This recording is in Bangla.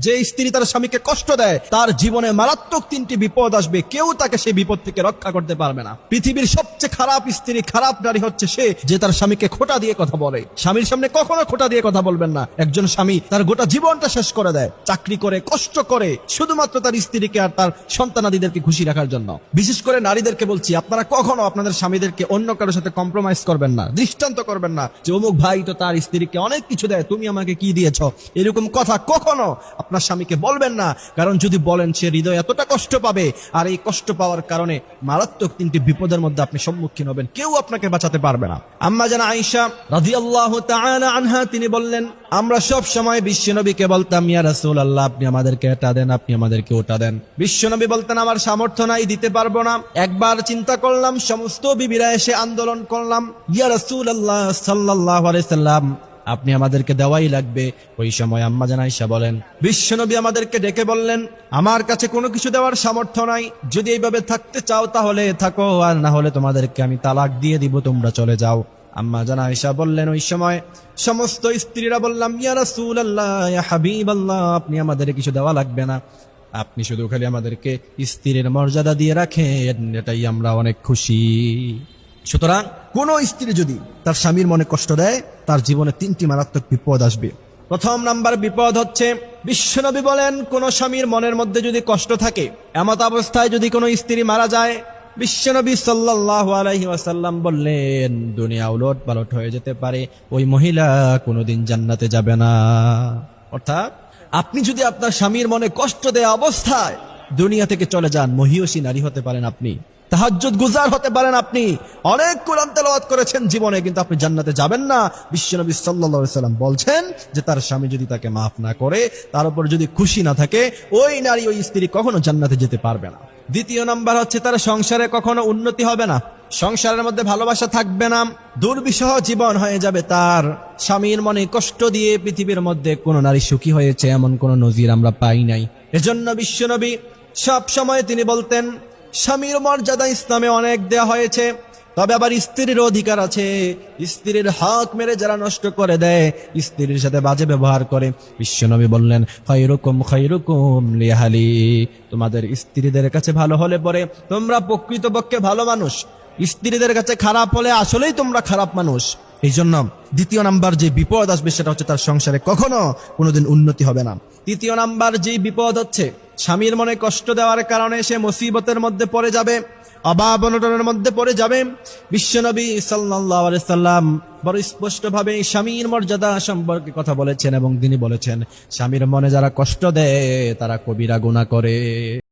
যে স্ত্রী তার স্বামীকে কষ্ট দেয় তার জীবনে মারাত্মক 3টি বিপদ আসবে, কেউ তাকে সেই বিপদ থেকে রক্ষা করতে পারবে না। পৃথিবীর সবচেয়ে খারাপ স্ত্রী, খারাপ নারী হচ্ছে সে যে তার স্বামীকে খোঁটা দিয়ে কথা বলে। স্বামীর সামনে কখনো খোঁটা দিয়ে কথা বলবেন না। একজন স্বামী তার গোটা জীবনটা শেষ করে দেয়, চাকরি করে, কষ্ট করে, শুধুমাত্র তার স্ত্রীকে আর তার সন্তানাদিদেরকে খুশি রাখার জন্য। বিশেষ করে নারীদেরকে বলছি, আপনারা কখনো আপনাদের স্বামীদেরকে অন্য কারোর সাথে কম্প্রোমাইজ করবেন না, দৃষ্টান্ত করবেন না যে অমুক ভাই তো তার স্ত্রীকে অনেক কিছু দেয়, তুমি আমাকে কি দিয়েছ, এরকম কথা কখনো আপনার স্বামীকে বলবেন না। কারণ যদি বলেন সে হৃদয় এতটা কষ্ট পাবে, আর এই কষ্ট পাওয়ার কারণে মারাত্মক 3টি বিপদের মধ্যে আপনি সম্মুখীন হবেন, কেউ আপনাকে বাঁচাতে পারবে না। আম্মা জানা আয়েশা রাদিয়াল্লাহু তাআলা আনহা তিনি বললেন, আমরা সব সময় বিশ্বনবীকে বলতাম, ইয়া রাসূলুল্লাহ আপনি আমাদেরকে এটা দেন, আপনি আমাদেরকে ওটা দেন। বিশ্বনবী বলতেন, আমার সামর্থ্য নাই, দিতে পারবো না। একবার চিন্তা করলাম, সমস্ত বিবিরা এসে আন্দোলন করলাম, ইয়া রাসূলুল্লাহ সাল্লাল্লাহু আলাইহি সাল্লাম আপনি আমাদেরকে দেওয়াই লাগবে। ওই সময় আম্মা জান আয়েশা বলেন, বিশ্বনবী আমাদেরকে ডেকে বললেন, আমার কাছে কোনো কিছু দেওয়ার সামর্থ্য নাই, যদি এইভাবে থাকতে চাও তাহলে থাকো, আর না হলে তোমাদেরকে আমি তালাক দিয়ে দিব, তোমরা চলে যাও। আম্মা জান আয়েশা বললেন, ওই সময় সমস্ত স্ত্রীরা বললাম, ইয়া রাসূলুল্লাহ ইয়া হাবিবাল্লাহ আপনি আমাদের কিছু দেওয়া লাগবে না, আপনি শুধু খালি আমাদেরকে স্ত্রীর মর্যাদা দিয়ে রাখেন, এটাই আমরা অনেক খুশি। সুতরাং কোন স্ত্রী যদি তার স্বামীর মনে কষ্ট দেয়, তার জীবনে 3টি মারাত্মক বিপদ আসবে। প্রথম নাম্বার বিপদ হচ্ছে, বিশ্বনবী বলেন, কোন স্বামীর মনের মধ্যে যদি কষ্ট থাকে, এমত অবস্থায় যদি কোনো স্ত্রী মারা যায়, বিশ্বনবী সাল্লাল্লাহু আলাইহি ওয়াসাল্লাম বললেন, দুনিয়া উলট পালট হয়ে যেতে পারে, ওই মহিলা কোনোদিন জান্নাতে যাবে না। অর্থাৎ আপনি যদি আপনার স্বামীর মনে কষ্ট দেয়া অবস্থায় দুনিয়া থেকে চলে যান, মহিয়সী নারী হতে পারেন আপনি, তাহাজ্জুদ গুজার হতে পারেন আপনি, অনেক কোরআন তেলাওয়াত করেছেন জীবনে, কিন্তু আপনি জান্নাতে যাবেন না। বিশ্বনবী সাল্লাল্লাহু আলাইহি ওয়াসাল্লাম বলছেন যে তার স্বামী যদি তাকে মাফ না করে, তার উপর যদি খুশি না থাকে, ওই নারী, ওই স্ত্রী কখনো জান্নাতে যেতে পারবে না। দ্বিতীয় নাম্বার হচ্ছে, তার সংসারে কখনো উন্নতি হবে না, সংসারের মধ্যে ভালোবাসা থাকবে না, দুর্বিষহ জীবন হয়ে যাবে তার। স্বামীর মনে কষ্ট দিয়ে পৃথিবীর মধ্যে কোন নারী সুখী হয়েছে এমন কোন নজির আমরা পাই নাই। এজন্য বিশ্বনবী সব সময় তিনি বলতেন, স্বামীর মর্যাদা ইসলামে অনেক দেয়া হয়েছে, তবে আবার স্ত্রীর অধিকার আছে। স্ত্রীর হক মেরে যারা নষ্ট করে দেয়, স্ত্রীর সাথে বাজে ব্যবহার করে, বিশ্বনবী বললেন, খায়রুকুম খায়রুকুম লিআহলি, তোমাদের স্ত্রীদের কাছে ভালো হলে পরে তোমরা প্রকৃতপক্ষে ভালো মানুষ, স্ত্রীদের কাছে খারাপ হলে আসলেই তোমরা খারাপ মানুষ। এই জন্য দ্বিতীয় নাম্বার যে বিপদ আসবে সেটা হচ্ছে, তার সংসারে কখনো কোনোদিন উন্নতি হবে না। তৃতীয় নাম্বার যে বিপদ হচ্ছে, স্বামীর মনে কষ্ট দেওয়ার কারণে সে মুসিবতের মধ্যে পড়ে যাবে, অভাব অনটনের মধ্যে পড়ে যাবে। বিশ্বনবী সাল্লাল্লাহু আলাইহি সাল্লাম বড় স্পষ্টভাবে স্বামীর মর্যাদা সম্পর্কে কথা বলেছেন, এবং তিনি বলেছেন, স্বামীর মনে যারা কষ্ট দেয় তারা কবিরা গুনাহ করে।